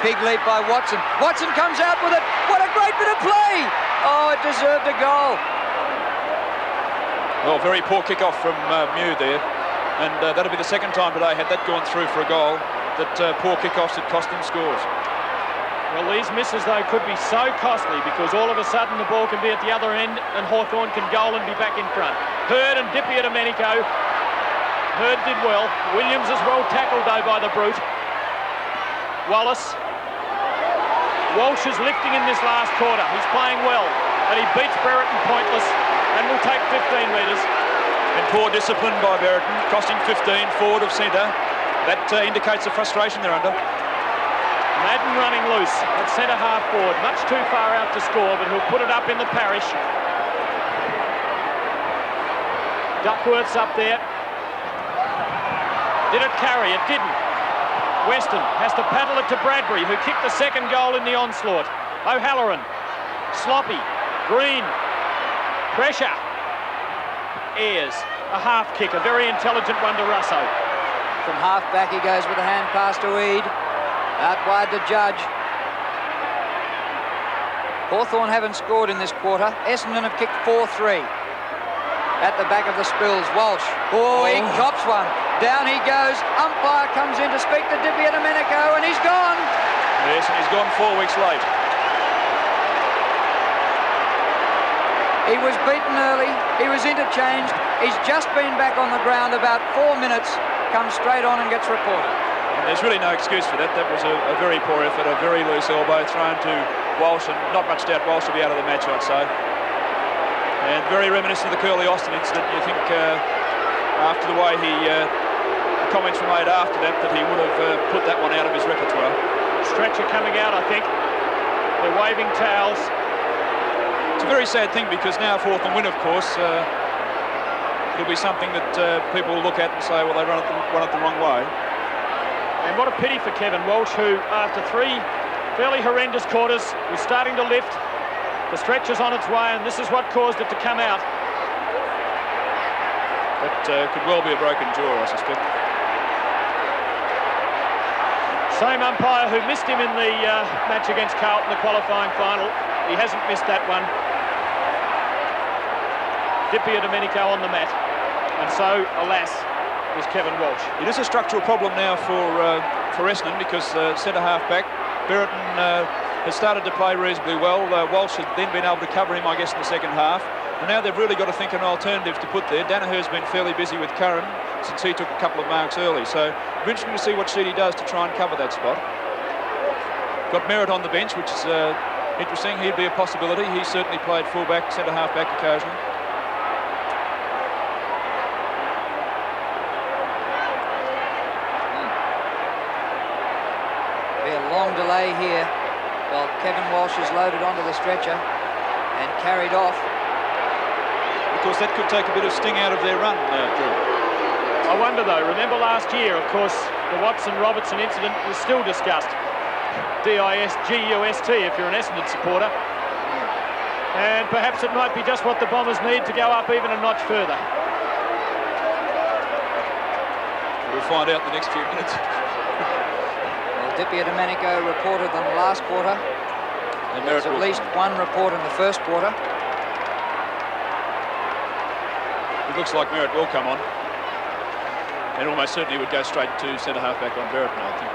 Big leap by Watson. Watson comes out with it. What a great bit of play. Oh, it deserved a goal. Well, very poor kick-off from Mew there. And that'll be the second time today, had that gone through for a goal, that poor kick-offs had cost them scores. Well, these misses, though, could be so costly because all of a sudden the ball can be at the other end and Hawthorn can goal and be back in front. Hurd and Dippy at Domenico. Hurd did well. Williams is well tackled, though, by the brute. Wallace. Walsh is lifting in this last quarter. He's playing well, but he beats Brereton pointless and will take 15 metres. And poor discipline by Brereton, costing 15 forward of centre. That indicates the frustration they're under. Madden running loose at centre half forward, much too far out to score, but he'll put it up in the parish. Duckworth's up there. Did it carry? It didn't. Weston has to paddle it to Bradbury, who kicked the second goal in the onslaught. O'Halloran, sloppy, Green, pressure. Ayres, a half kick, a very intelligent one to Russo. From half back he goes with a hand pass to Eade. Out wide to Judge. Hawthorn haven't scored in this quarter. Essendon have kicked 4-3. At the back of the Spills, Walsh. Oh, he cops one. Down he goes. Umpire comes in to speak to Dippy and Domenico, and he's gone. Yes, and he's gone 4 weeks late. He was beaten early. He was interchanged. He's just been back on the ground about 4 minutes. Comes straight on and gets reported. And there's really no excuse for that. That was a very poor effort, a very loose elbow thrown to Walsh, and not much doubt Walsh will be out of the match, I'd say. And very reminiscent of the Curly Austin incident. You think after the way the comments were made after that he would have put that one out of his repertoire. Stretcher coming out, I think. They're waving towels. It's a very sad thing because now if Hawthorn win, of course, it'll be something that people will look at and say, well, they run it the wrong way. And what a pity for Kevin Walsh, who after 3 fairly horrendous quarters was starting to lift. The stretcher's on its way, and this is what caused it to come out. That could well be a broken jaw, I suspect. Same umpire who missed him in the match against Carlton, the qualifying final. He hasn't missed that one. Dippy Domenico on the mat. And so, alas, is Kevin Walsh. It is a structural problem now for Essendon because centre half back, Brereton has started to play reasonably well. Walsh had then been able to cover him, I guess, in the second half. And now they've really got to think an alternative to put there. Danaher's been fairly busy with Curran since he took a couple of marks early. So it'll be interesting to see what Sheedy does to try and cover that spot. Got Merritt on the bench, which is interesting. He'd be a possibility. He certainly played full-back, centre half back occasionally. Be a long delay here while Kevin Walsh is loaded onto the stretcher and carried off. Because that could take a bit of sting out of their run, Drew. I wonder, though, remember last year, of course, the Watson-Robertson incident was still discussed. D-I-S-G-U-S-T if you're an Essendon supporter. And perhaps it might be just what the Bombers need to go up even a notch further. We'll find out in the next few minutes. Well, Dippy Domenico reported in the last quarter. There's at least one report in the first quarter. It looks like Merritt will come on. And almost certainly would go straight to centre half back on Brereton, I think.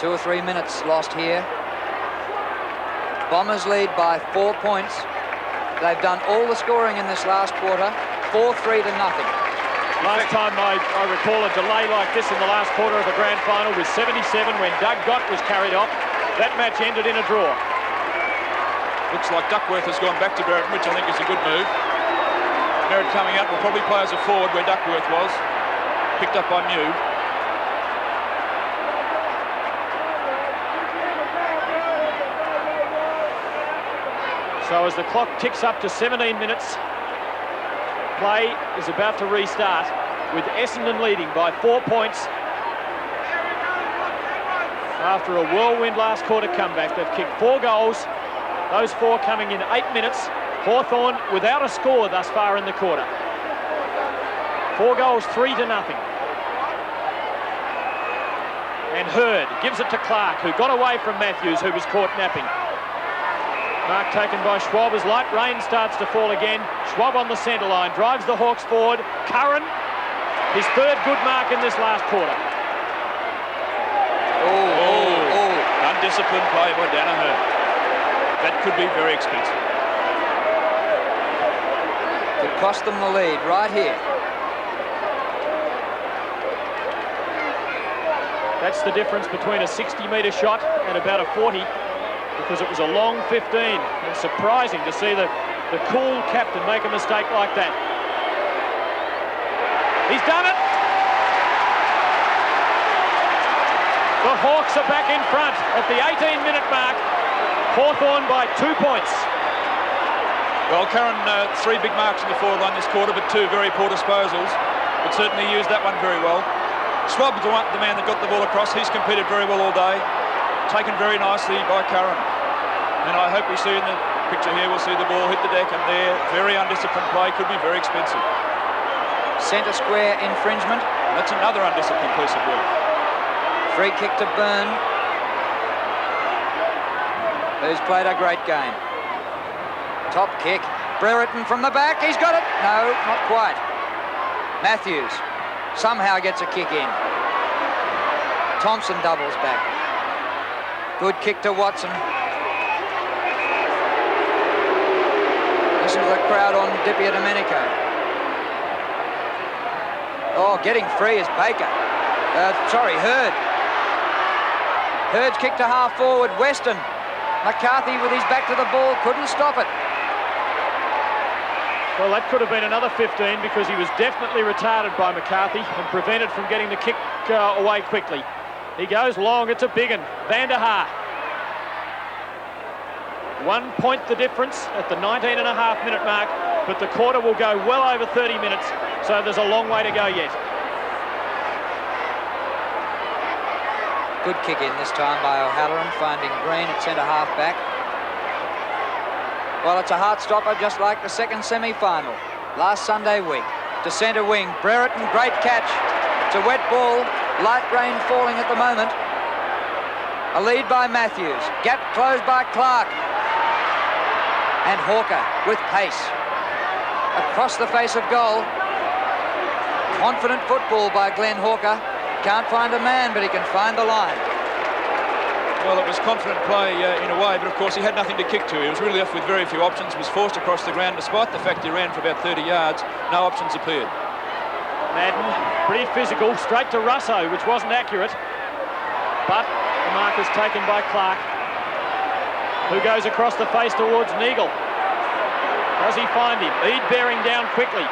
2 or 3 minutes lost here. Bombers lead by 4 points. They've done all the scoring in this last quarter. 4-3 to nothing. Last time I recall a delay like this in the last quarter of a grand final was 77 when Doug Gott was carried off. That match ended in a draw. Looks like Duckworth has gone back to Brereton, which I think is a good move. Merritt coming out will probably play as a forward where Duckworth was. Picked up by Mew. So as the clock ticks up to 17 minutes, play is about to restart with Essendon leading by 4 points. After a whirlwind last quarter comeback, they've kicked 4 goals. Those 4 coming in 8 minutes. Hawthorn without a score thus far in the quarter. 4 goals, 3 to nothing. And Hurd gives it to Clark, who got away from Matthews, who was caught napping. Mark taken by Schwab as light rain starts to fall again. Schwab on the centre line, drives the Hawks forward. Curran, his 3rd good mark in this last quarter. Undisciplined play by Danaher. That could be very expensive. Could cost them the lead right here. That's the difference between a 60-metre shot and about a 40, because it was a long 15. And surprising to see the cool captain make a mistake like that. He's done it! The Hawks are back in front at the 18-minute mark. Hawthorn by 2 points. Well, Curran, 3 big marks in the forward line this quarter, but 2 very poor disposals. But certainly used that one very well. Schwab, the man that got the ball across, he's competed very well all day. Taken very nicely by Curran. And I hope we see in the picture here, we'll see the ball hit the deck, and there, very undisciplined play, could be very expensive. Centre square infringement. That's another undisciplined piece of work. Free kick to Byrne, who's played a great game. Top kick. Brereton from the back. He's got it. No, not quite. Matthews somehow gets a kick in. Thompson doubles back. Good kick to Watson. Listen to the crowd on Dipia Domenico. Oh, getting free is Baker. Hurd. Hurd's kick to half forward. Weston. McCarthy with his back to the ball, couldn't stop it. Well, that could have been another 15 because he was definitely retarded by McCarthy and prevented from getting the kick away quickly. He goes long, it's a big one. Van der Haar. 1 point the difference at the 19.5-minute mark, but the quarter will go well over 30 minutes, so there's a long way to go yet. Good kick in this time by O'Halloran, finding Green at centre half back. Well, it's a heart stopper just like the second semi-final last Sunday week. To centre wing, Brereton, great catch. It's a wet ball, light rain falling at the moment. A lead by Matthews, gap closed by Clark. And Hawker with pace. Across the face of goal. Confident football by Glenn Hawker. Can't find a man, but he can find the line. Well, it was confident play in a way, but of course he had nothing to kick to. He was really left with very few options, was forced across the ground despite the fact he ran for about 30 yards. No options appeared. Madden, pretty physical, straight to Russo, which wasn't accurate. But the mark is taken by Clark, who goes across the face towards Neagle. Does he find him? Eade bearing down quickly.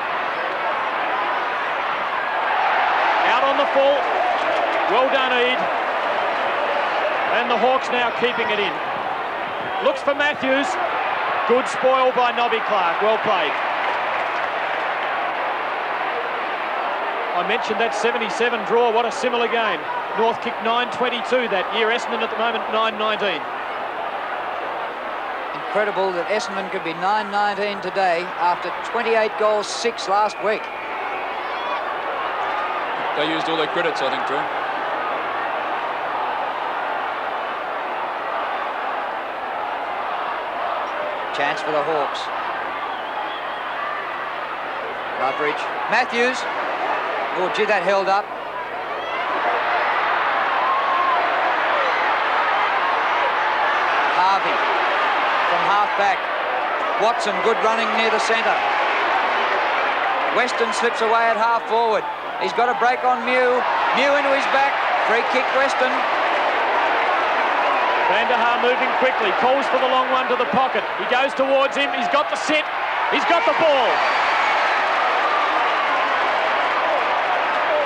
Out on the full. Well done, Eade. And the Hawks now keeping it in. Looks for Matthews. Good spoil by Nobby Clark. Well played. I mentioned that 77 draw. What a similar game. North kicked 9-22 that year. Essendon at the moment 9-19. Incredible that Essendon could be 9-19 today after 28 goals, 6 last week. They used all their credits, I think, Drew. Chance for the Hawks. Loveridge. Matthews. Oh, gee, that held up. Harvey from half back. Watson, good running near the centre. Weston slips away at half forward. He's got a break on Mew. Mew into his back. Free kick, Weston. Van der Haar moving quickly, calls for the long one to the pocket. He goes towards him, he's got the sit, he's got the ball.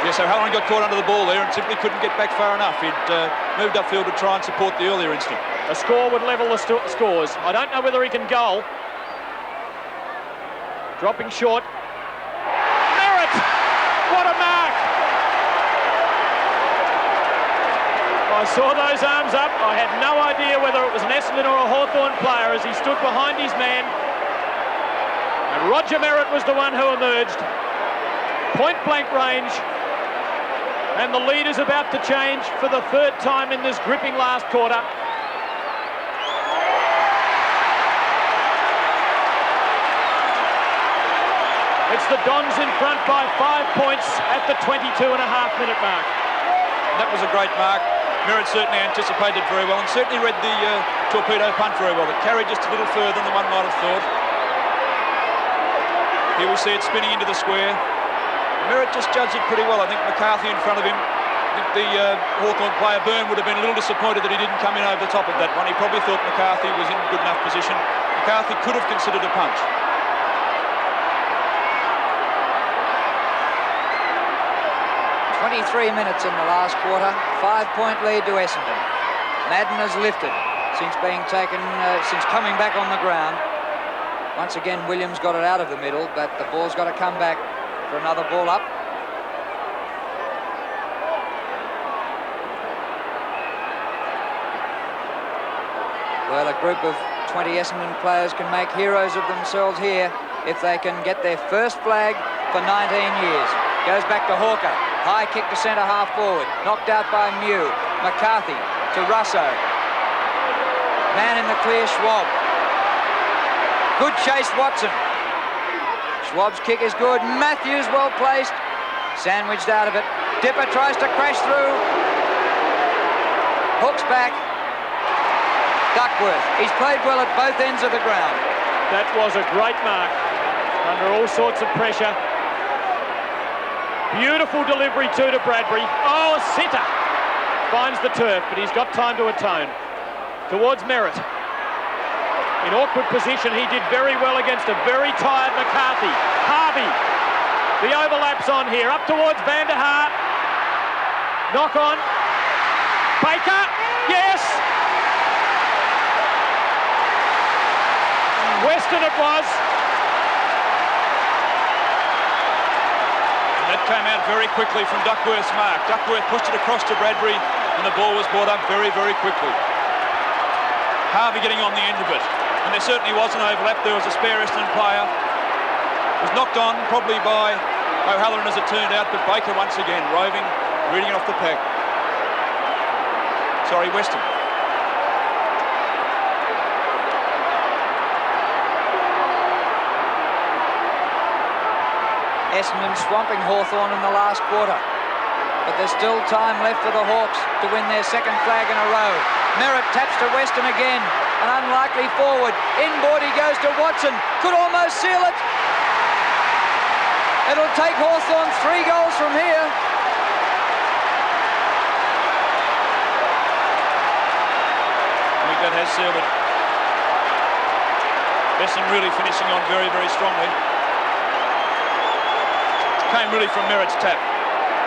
Yes, O'Halloran got caught under the ball there and simply couldn't get back far enough. He'd moved upfield to try and support the earlier instinct. A score would level the scores. I don't know whether he can goal. Dropping short. Merritt! What a mark! I saw those arms up. I had no idea whether it was an Essendon or a Hawthorn player as he stood behind his man. And Roger Merritt was the one who emerged. Point blank range. And the lead is about to change for the third time in this gripping last quarter. It's the Dons in front by 5 points at the 22.5-minute mark. That was a great mark. Merritt certainly anticipated very well and certainly read the torpedo punt very well. It carried just a little further than one might have thought. Here we see it spinning into the square. Merritt just judged it pretty well. I think McCarthy in front of him. I think the Hawthorn player, Byrne, would have been a little disappointed that he didn't come in over the top of that one. He probably thought McCarthy was in good enough position. McCarthy could have considered a punch. "23 minutes in the last quarter, 5-point lead to Essendon. Madden has lifted since coming back on the ground. Once again, Williams got it out of the middle, but the ball's got to come back for another ball up. Well, a group of 20 Essendon players can make heroes of themselves here if they can get their first flag for 19 years. Goes back to Hawker. High kick to centre half forward. Knocked out by Mew. McCarthy to Russo. Man in the clear, Schwab. Good chase, Watson. Schwab's kick is good. Matthews well placed. Sandwiched out of it. Dipper tries to crash through. Hooks back. Duckworth. He's played well at both ends of the ground. That was a great mark. Under all sorts of pressure. Beautiful delivery too to Bradbury. Oh, a sitter. Finds the turf, but he's got time to atone. Towards Merritt. In awkward position, he did very well against a very tired McCarthy. Harvey. The overlaps on here. Up towards Van der Haar. Knock on. Baker. Yes. Weston it was. And that came out very quickly from Duckworth's mark. Duckworth pushed it across to Bradbury and the ball was brought up very, very quickly. Harvey getting on the end of it. And there certainly was an overlap. There was a spare Essendon player. It was knocked on probably by O'Halloran as it turned out, but Baker once again roving, reading it off the pack. Sorry, Weston. Essendon swamping Hawthorn in the last quarter. But there's still time left for the Hawks to win their second flag in a row. Merritt taps to Weston again. An unlikely forward. Inboard he goes to Watson. Could almost seal it. It'll take Hawthorn 3 goals from here. I think that has sealed it. Essendon really finishing on very, very strongly. Came really from Merritt's tap.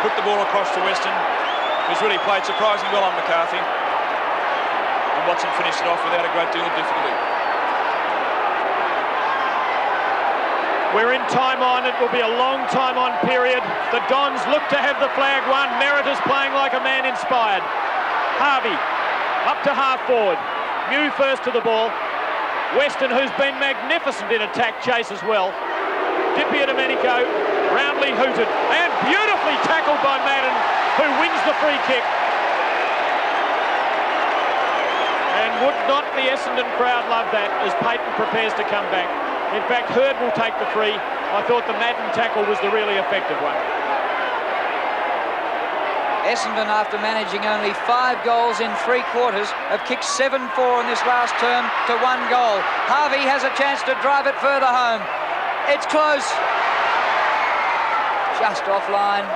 Put the ball across to Weston, who's really played surprisingly well on McCarthy. And Watson finished it off without a great deal of difficulty. We're in time on. It will be a long time on period. The Dons look to have the flag won. Merritt is playing like a man inspired. Harvey up to half forward. Mew first to the ball. Weston, who's been magnificent in attack chase as well. Dipier-Domenico roundly hooted and beautifully tackled by Madden, who wins the free kick. And would not the Essendon crowd love that as Payton prepares to come back. In fact, Hurd will take the free. I thought the Madden tackle was the really effective one. Essendon, after managing only 5 goals in 3 quarters, have kicked 7-4 in this last term to 1 goal. Harvey has a chance to drive it further home. It's close. just offline.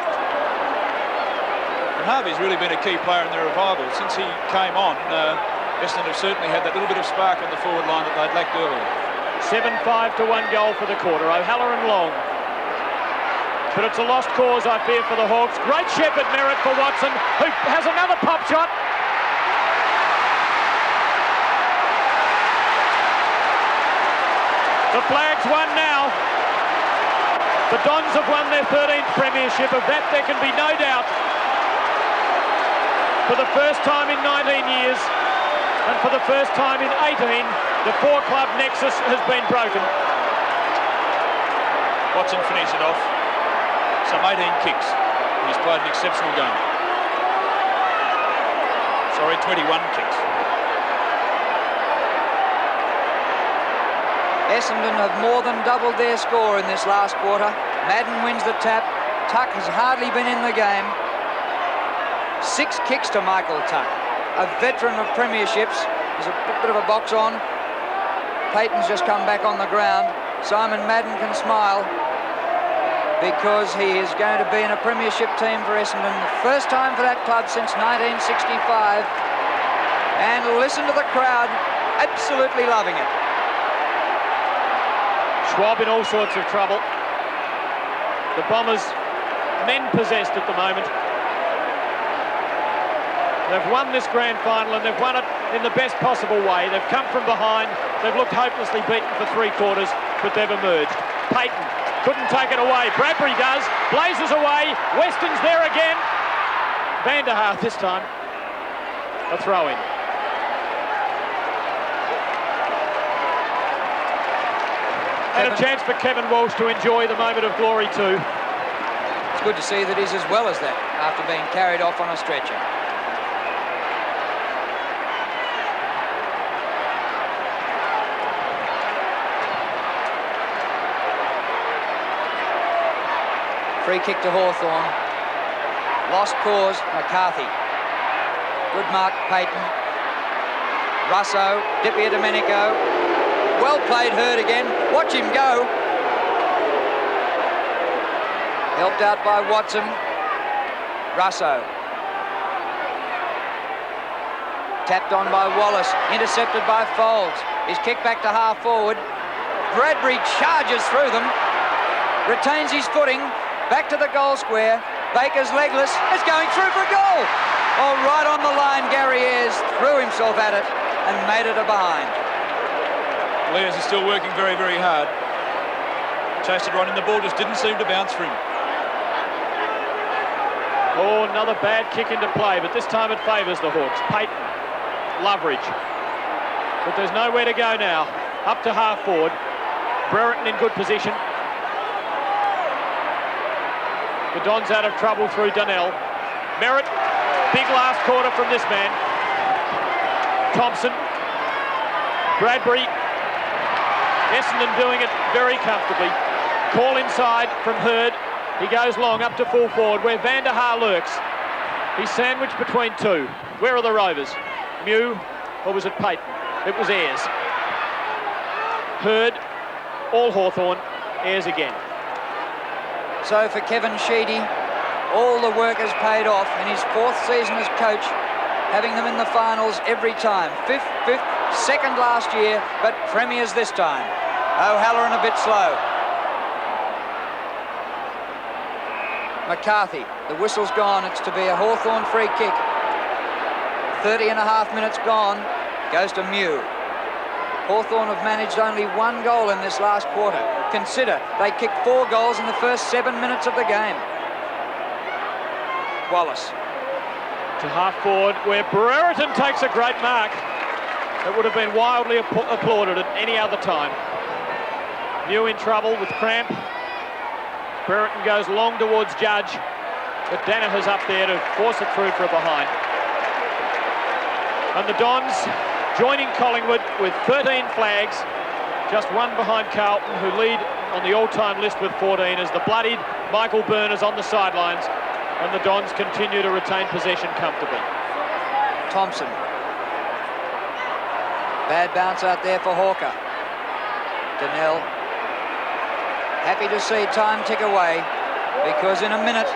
And Harvey's really been a key player in their revival. Since he came on, Essendon have certainly had that little bit of spark on the forward line that they'd lacked earlier. 7-5 to 1 goal for the quarter. O'Halloran long. But it's a lost cause, I fear, for the Hawks. Great Shepherd merit for Watson, who has another pop shot. The flag's won now. The Dons have won their 13th premiership. Of that, there can be no doubt. For the first time in 19 years, and for the first time in 18, the four-club nexus has been broken. Watson finished it off. Some 18 kicks. He's played an exceptional game. Sorry, 21 kicks. Essendon have more than doubled their score in this last quarter. Madden wins the tap. Tuck has hardly been in the game. 6 kicks to Michael Tuck, a veteran of premierships. There's a bit of a box on. Payton's just come back on the ground. Simon Madden can smile because he is going to be in a premiership team for Essendon. The first time for that club since 1965. And listen to the crowd, absolutely loving it. Schwab in all sorts of trouble. The Bombers men possessed at the moment. They've won this grand final and they've won it in the best possible way. They've come from behind. They've looked hopelessly beaten for 3 quarters, but they've emerged. Payton couldn't take it away. Bradbury does. Blazes away. Weston's there again. Van der Haar this time. A throw-in. And a chance for Kevin Walsh to enjoy the moment of glory too. It's good to see that he's as well as that after being carried off on a stretcher. Free kick to Hawthorn. Lost cause, McCarthy. Good mark, Payton. Russo, Di Domenico. Well played, Hurd again. Watch him go. Helped out by Watson. Russo. Tapped on by Wallace. Intercepted by Folds. His kick back to half forward. Bradbury charges through them. Retains his footing. Back to the goal square. Baker's legless. It's going through for a goal. Oh, right on the line, Gary Ayres threw himself at it and made it a behind. Ayres is still working very, very hard. Chased it right in, the ball just didn't seem to bounce for him. Oh, another bad kick into play, but this time it favours the Hawks. Payton, Loveridge. But there's nowhere to go now. Up to half forward. Brereton in good position. The Dons out of trouble through Donnell. Merritt, big last quarter from this man. Thompson, Bradbury. Essendon doing it very comfortably. Call inside from Hurd. He goes long up to full forward where Van der Haar lurks. He's sandwiched between 2. Where are the Rovers? Mew, or was it Payton? It was Ayres. Hurd, all Hawthorn, Ayres again. So for Kevin Sheedy, all the work has paid off in his 4th season as coach, having them in the finals every time. 5th, 2nd last year, but premiers this time. O'Halloran a bit slow. McCarthy, the whistle's gone. It's to be a Hawthorn free kick. 30.5 minutes gone. Goes to Mew. Hawthorn have managed only 1 goal in this last quarter. Consider, they kicked 4 goals in the first 7 minutes of the game. Wallace. To half forward, where Brereton takes a great mark. It would have been wildly applauded at any other time. Mew in trouble with cramp. Brereton goes long towards Judge, but Danaher's up there to force it through for a behind. And the Dons joining Collingwood with 13 flags, just 1 behind Carlton, who lead on the all-time list with 14 as the bloodied Michael Byrne is on the sidelines, and the Dons continue to retain possession comfortably. Thompson. Bad bounce out there for Hawker. Donnell. Happy to see time tick away. because in a minute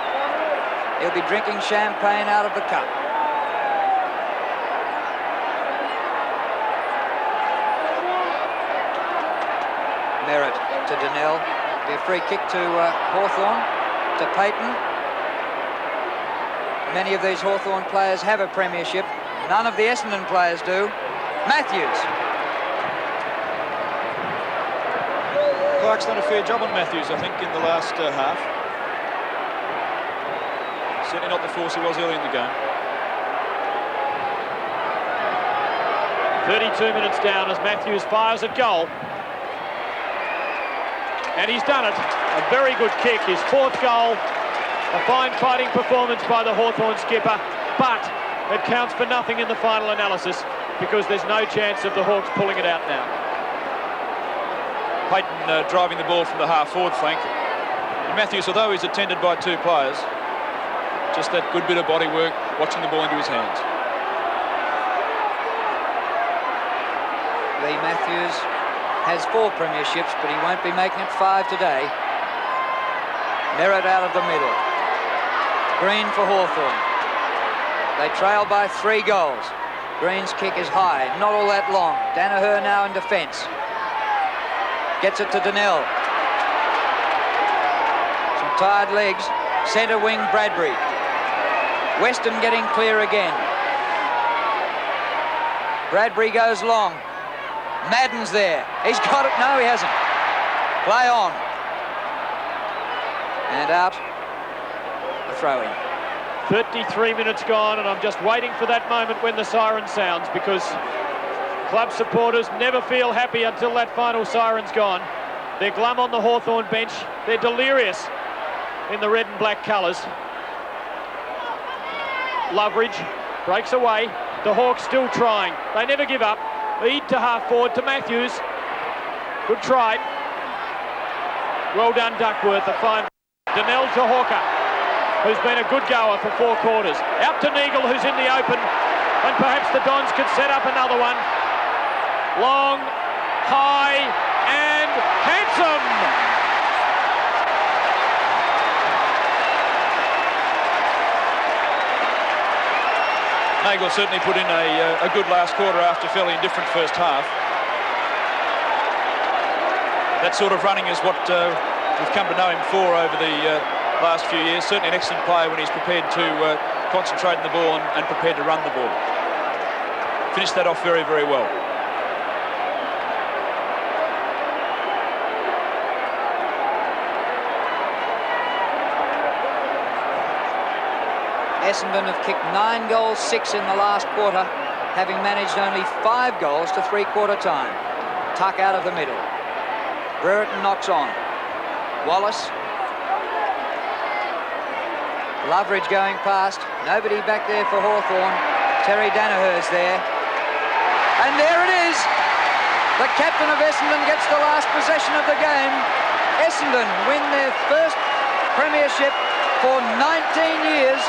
he'll be drinking champagne out of the cup. Merritt to Donnell. Be a free kick to Hawthorn, to Payton. Many of these Hawthorn players have a premiership. None of the Essendon players do. Matthews. Clark's done a fair job on Matthews, I think, in the last half. Certainly not the force he was early in the game. 32 minutes down as Matthews fires at goal. And he's done it. A very good kick, his 4th goal. A fine fighting performance by the Hawthorn skipper, but it counts for nothing in the final analysis because there's no chance of the Hawks pulling it out now. Payton driving the ball from the half-forward flank. And Matthews, although he's attended by 2 players, just that good bit of body work, watching the ball into his hands. Lee Matthews has 4 premierships, but he won't be making it 5 today. Merritt out of the middle. Green for Hawthorn. They trail by 3 goals. Green's kick is high, not all that long. Danaher now in defence. Gets it to Donnell. Some tired legs. Centre wing Bradbury. Weston getting clear again. Bradbury goes long. Madden's there. He's got it. No, he hasn't. Play on. And out. A throw-in. 33 minutes gone, and I'm just waiting for that moment when the siren sounds, because club supporters never feel happy until that final siren's gone. They're glum on the Hawthorn bench. They're delirious in the red and black colours. Loveridge breaks away. The Hawks still trying. They never give up. Eade to half-forward to Matthews. Good try. Well done, Duckworth. A fine. Donnell to Hawker, who's been a good goer for 4 quarters. Out to Neagle, who's in the open. And perhaps the Dons could set up another one. Long, high, and handsome. Neagle certainly put in a good last quarter after fairly indifferent first half. That sort of running is what we've come to know him for over the last few years. Certainly an excellent player when he's prepared to concentrate on the ball and prepared to run the ball. Finished that off very, very well. Essendon have kicked 9 goals, 6 in the last quarter, having managed only 5 goals to 3/4 time. Tuck out of the middle. Brereton knocks on. Wallace. Loveridge going past. Nobody back there for Hawthorn. Terry Danaher's there. And there it is. The captain of Essendon gets the last possession of the game. Essendon win their first premiership for 19 years.